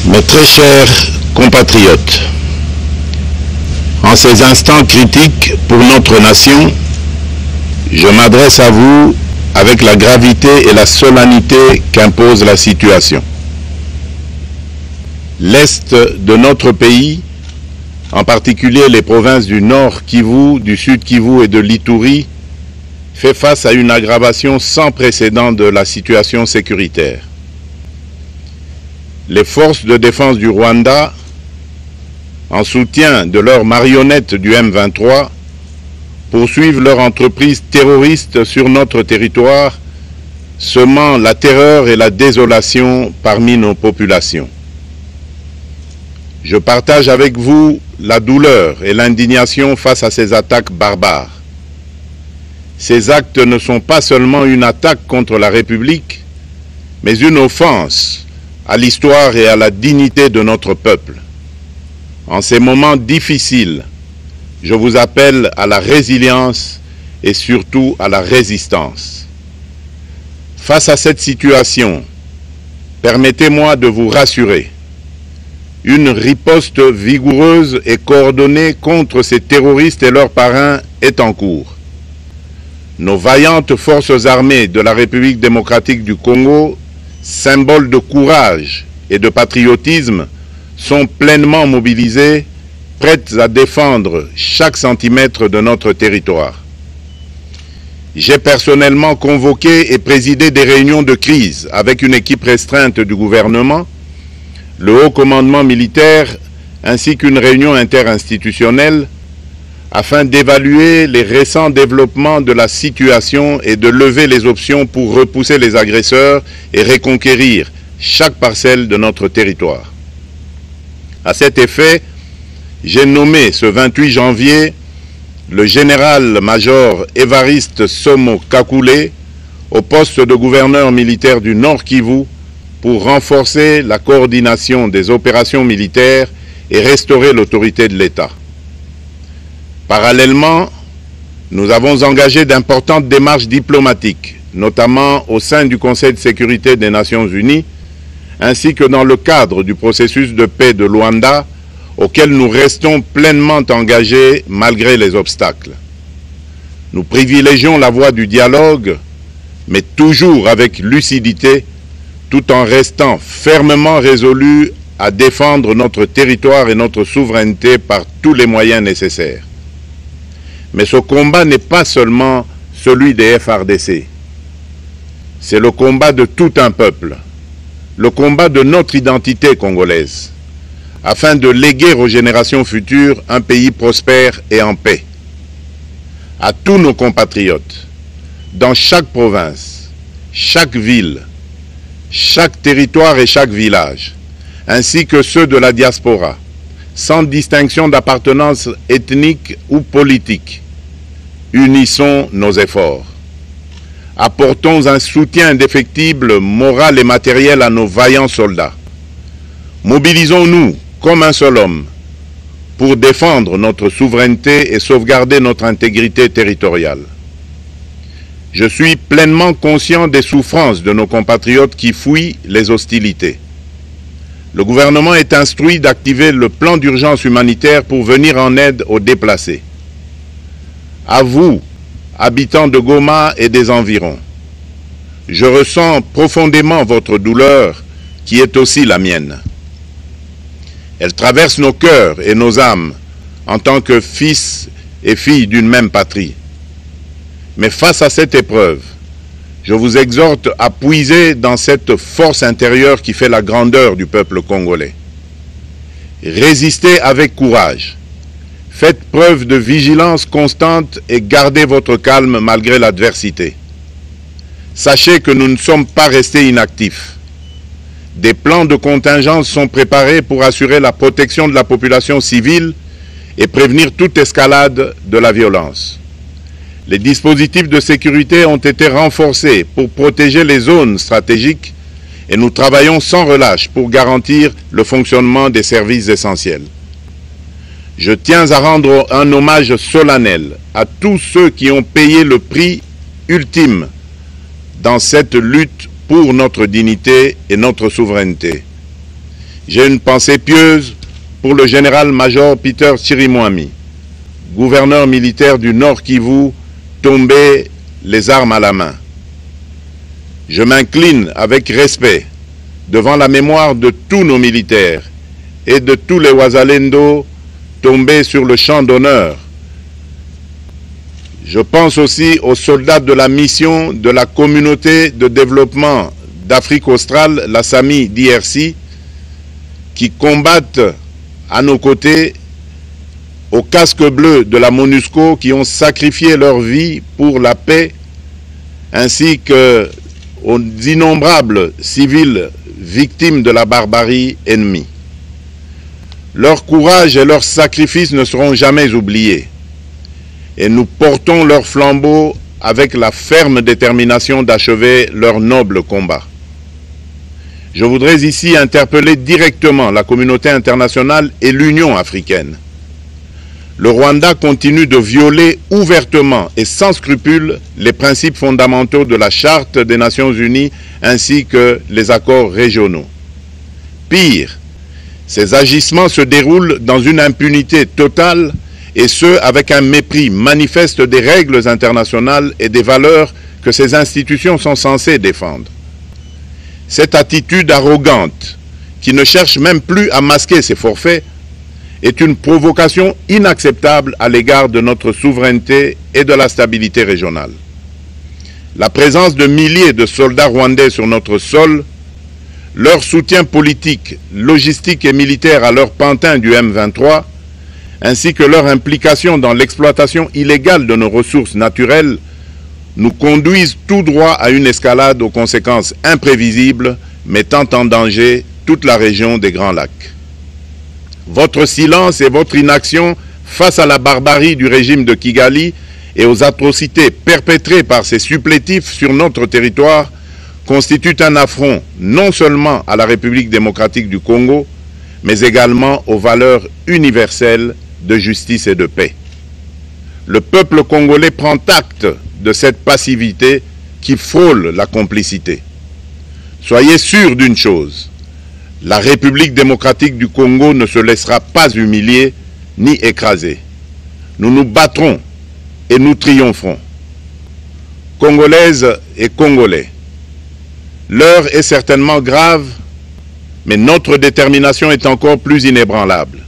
Mes très chers compatriotes, en ces instants critiques pour notre nation, je m'adresse à vous avec la gravité et la solennité qu'impose la situation. L'Est de notre pays, en particulier les provinces du Nord Kivu, du Sud Kivu et de l'Ituri, fait face à une aggravation sans précédent de la situation sécuritaire. Les forces de défense du Rwanda, en soutien de leurs marionnettes du M23, poursuivent leur entreprise terroriste sur notre territoire, semant la terreur et la désolation parmi nos populations. Je partage avec vous la douleur et l'indignation face à ces attaques barbares. Ces actes ne sont pas seulement une attaque contre la République, mais une offense à l'histoire et à la dignité de notre peuple. En ces moments difficiles, je vous appelle à la résilience et surtout à la résistance. Face à cette situation, permettez-moi de vous rassurer. Une riposte vigoureuse et coordonnée contre ces terroristes et leurs parrains est en cours. Nos vaillantes forces armées de la République démocratique du Congo, symboles de courage et de patriotisme, sont pleinement mobilisées, prêtes à défendre chaque centimètre de notre territoire. J'ai personnellement convoqué et présidé des réunions de crise avec une équipe restreinte du gouvernement, le haut commandement militaire ainsi qu'une réunion interinstitutionnelle afin d'évaluer les récents développements de la situation et de lever les options pour repousser les agresseurs et reconquérir chaque parcelle de notre territoire. À cet effet, j'ai nommé ce 28 janvier le général-major Évariste Somo Kakule au poste de gouverneur militaire du Nord Kivu pour renforcer la coordination des opérations militaires et restaurer l'autorité de l'État. Parallèlement, nous avons engagé d'importantes démarches diplomatiques, notamment au sein du Conseil de sécurité des Nations Unies, ainsi que dans le cadre du processus de paix de Luanda, auquel nous restons pleinement engagés malgré les obstacles. Nous privilégions la voie du dialogue, mais toujours avec lucidité, tout en restant fermement résolus à défendre notre territoire et notre souveraineté par tous les moyens nécessaires. Mais ce combat n'est pas seulement celui des FARDC. C'est le combat de tout un peuple, le combat de notre identité congolaise, afin de léguer aux générations futures un pays prospère et en paix. À tous nos compatriotes, dans chaque province, chaque ville, chaque territoire et chaque village, ainsi que ceux de la diaspora, sans distinction d'appartenance ethnique ou politique, unissons nos efforts. Apportons un soutien indéfectible, moral et matériel à nos vaillants soldats. Mobilisons-nous comme un seul homme pour défendre notre souveraineté et sauvegarder notre intégrité territoriale. Je suis pleinement conscient des souffrances de nos compatriotes qui fuient les hostilités. Le gouvernement est instruit d'activer le plan d'urgence humanitaire pour venir en aide aux déplacés. À vous, habitants de Goma et des environs, je ressens profondément votre douleur qui est aussi la mienne. Elle traverse nos cœurs et nos âmes en tant que fils et filles d'une même patrie. Mais face à cette épreuve, je vous exhorte à puiser dans cette force intérieure qui fait la grandeur du peuple congolais. Résistez avec courage. Faites preuve de vigilance constante et gardez votre calme malgré l'adversité. Sachez que nous ne sommes pas restés inactifs. Des plans de contingence sont préparés pour assurer la protection de la population civile et prévenir toute escalade de la violence. Les dispositifs de sécurité ont été renforcés pour protéger les zones stratégiques et nous travaillons sans relâche pour garantir le fonctionnement des services essentiels. Je tiens à rendre un hommage solennel à tous ceux qui ont payé le prix ultime dans cette lutte pour notre dignité et notre souveraineté. J'ai une pensée pieuse pour le général-major Peter Chirimwami, gouverneur militaire du Nord Kivu, tombé les armes à la main. Je m'incline avec respect devant la mémoire de tous nos militaires et de tous les Wazalendo tombés sur le champ d'honneur. Je pense aussi aux soldats de la mission de la communauté de développement d'Afrique australe, la SAMI d'IRC, qui combattent à nos côtés aux casques bleus de la MONUSCO, qui ont sacrifié leur vie pour la paix, ainsi qu'aux innombrables civils victimes de la barbarie ennemie. Leur courage et leur sacrifice ne seront jamais oubliés. Et nous portons leur flambeau avec la ferme détermination d'achever leur noble combat. Je voudrais ici interpeller directement la communauté internationale et l'Union africaine. Le Rwanda continue de violer ouvertement et sans scrupule les principes fondamentaux de la Charte des Nations Unies ainsi que les accords régionaux. Pire, ces agissements se déroulent dans une impunité totale et ce, avec un mépris manifeste des règles internationales et des valeurs que ces institutions sont censées défendre. Cette attitude arrogante, qui ne cherche même plus à masquer ses forfaits, est une provocation inacceptable à l'égard de notre souveraineté et de la stabilité régionale. La présence de milliers de soldats rwandais sur notre sol, leur soutien politique, logistique et militaire à leur pantin du M23, ainsi que leur implication dans l'exploitation illégale de nos ressources naturelles, nous conduisent tout droit à une escalade aux conséquences imprévisibles, mettant en danger toute la région des Grands Lacs. Votre silence et votre inaction face à la barbarie du régime de Kigali et aux atrocités perpétrées par ses supplétifs sur notre territoire constituent un affront non seulement à la République démocratique du Congo, mais également aux valeurs universelles de justice et de paix. Le peuple congolais prend acte de cette passivité qui frôle la complicité. Soyez sûrs d'une chose, la République démocratique du Congo ne se laissera pas humilier ni écraser. Nous nous battrons et nous triompherons. Congolaises et Congolais, l'heure est certainement grave, mais notre détermination est encore plus inébranlable.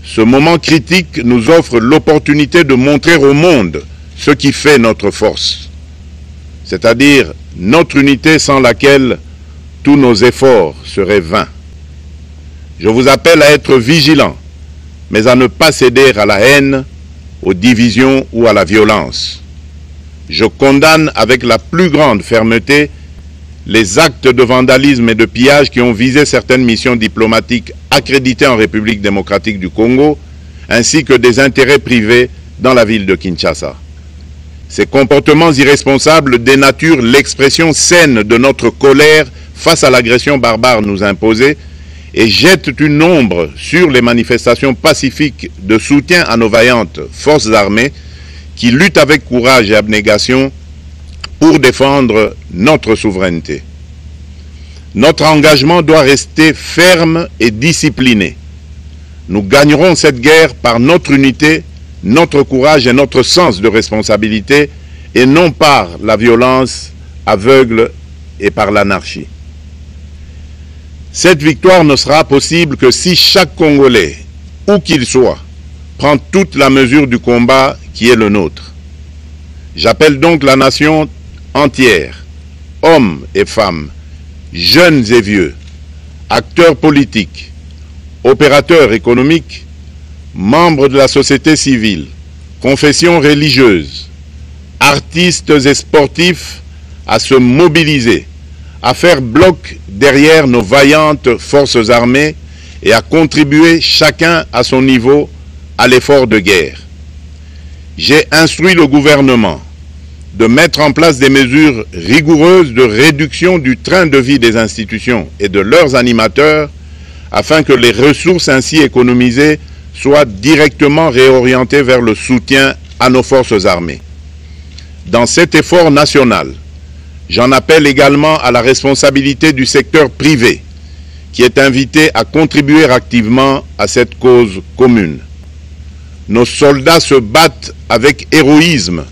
Ce moment critique nous offre l'opportunité de montrer au monde ce qui fait notre force, c'est-à-dire notre unité sans laquelle tous nos efforts seraient vains. Je vous appelle à être vigilants, mais à ne pas céder à la haine, aux divisions ou à la violence. Je condamne avec la plus grande fermeté les actes de vandalisme et de pillage qui ont visé certaines missions diplomatiques accréditées en République démocratique du Congo, ainsi que des intérêts privés dans la ville de Kinshasa. Ces comportements irresponsables dénaturent l'expression saine de notre colère face à l'agression barbare nous imposée et jettent une ombre sur les manifestations pacifiques de soutien à nos vaillantes forces armées qui luttent avec courage et abnégation pour défendre notre souveraineté. Notre engagement doit rester ferme et discipliné. Nous gagnerons cette guerre par notre unité, notre courage et notre sens de responsabilité, et non par la violence aveugle et par l'anarchie. Cette victoire ne sera possible que si chaque Congolais, où qu'il soit, prend toute la mesure du combat qui est le nôtre. J'appelle donc la nation entière, hommes et femmes, jeunes et vieux, acteurs politiques, opérateurs économiques, membres de la société civile, confessions religieuses, artistes et sportifs à se mobiliser, à faire bloc derrière nos vaillantes forces armées et à contribuer chacun à son niveau à l'effort de guerre. J'ai instruit le gouvernement de mettre en place des mesures rigoureuses de réduction du train de vie des institutions et de leurs animateurs afin que les ressources ainsi économisées soient directement réorientées vers le soutien à nos forces armées. Dans cet effort national, j'en appelle également à la responsabilité du secteur privé qui est invité à contribuer activement à cette cause commune. Nos soldats se battent avec héroïsme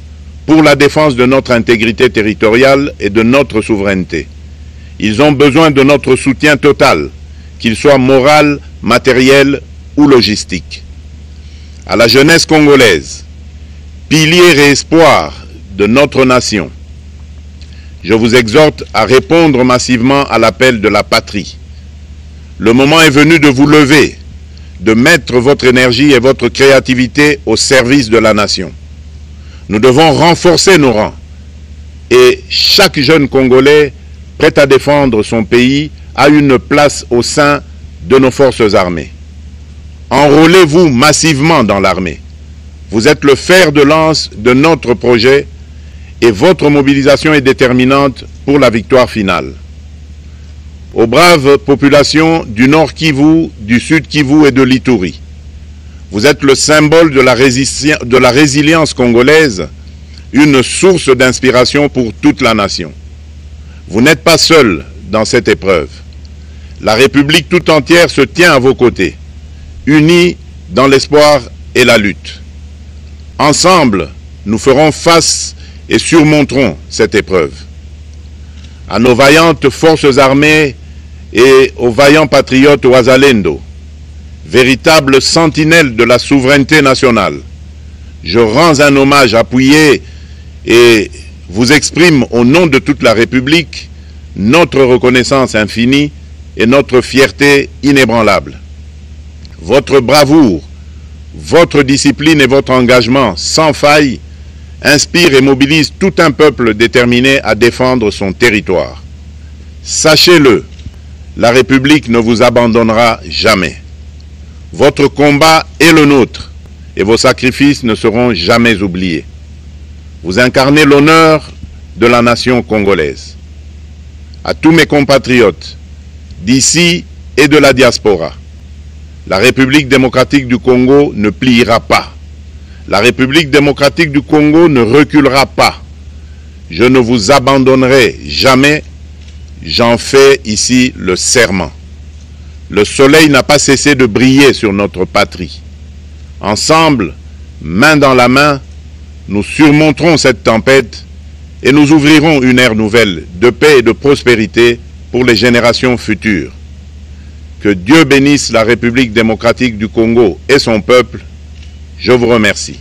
pour la défense de notre intégrité territoriale et de notre souveraineté. Ils ont besoin de notre soutien total, qu'il soit moral, matériel ou logistique. À la jeunesse congolaise, pilier et espoir de notre nation, je vous exhorte à répondre massivement à l'appel de la patrie. Le moment est venu de vous lever, de mettre votre énergie et votre créativité au service de la nation. Nous devons renforcer nos rangs et chaque jeune Congolais prêt à défendre son pays a une place au sein de nos forces armées. Enrôlez-vous massivement dans l'armée. Vous êtes le fer de lance de notre projet et votre mobilisation est déterminante pour la victoire finale. Aux braves populations du Nord Kivu, du Sud Kivu et de l'Ituri, vous êtes le symbole de la résilience congolaise, une source d'inspiration pour toute la nation. Vous n'êtes pas seuls dans cette épreuve. La République tout entière se tient à vos côtés, unis dans l'espoir et la lutte. Ensemble, nous ferons face et surmonterons cette épreuve. À nos vaillantes forces armées et aux vaillants patriotes Wazalendo, véritables sentinelles de la souveraineté nationale, je rends un hommage appuyé et vous exprime au nom de toute la République notre reconnaissance infinie et notre fierté inébranlable. Votre bravoure, votre discipline et votre engagement sans faille inspirent et mobilisent tout un peuple déterminé à défendre son territoire. Sachez-le, la République ne vous abandonnera jamais. Votre combat est le nôtre et vos sacrifices ne seront jamais oubliés. Vous incarnez l'honneur de la nation congolaise. À tous mes compatriotes d'ici et de la diaspora, la République démocratique du Congo ne pliera pas. La République démocratique du Congo ne reculera pas. Je ne vous abandonnerai jamais. J'en fais ici le serment. Le soleil n'a pas cessé de briller sur notre patrie. Ensemble, main dans la main, nous surmonterons cette tempête et nous ouvrirons une ère nouvelle de paix et de prospérité pour les générations futures. Que Dieu bénisse la République démocratique du Congo et son peuple. Je vous remercie.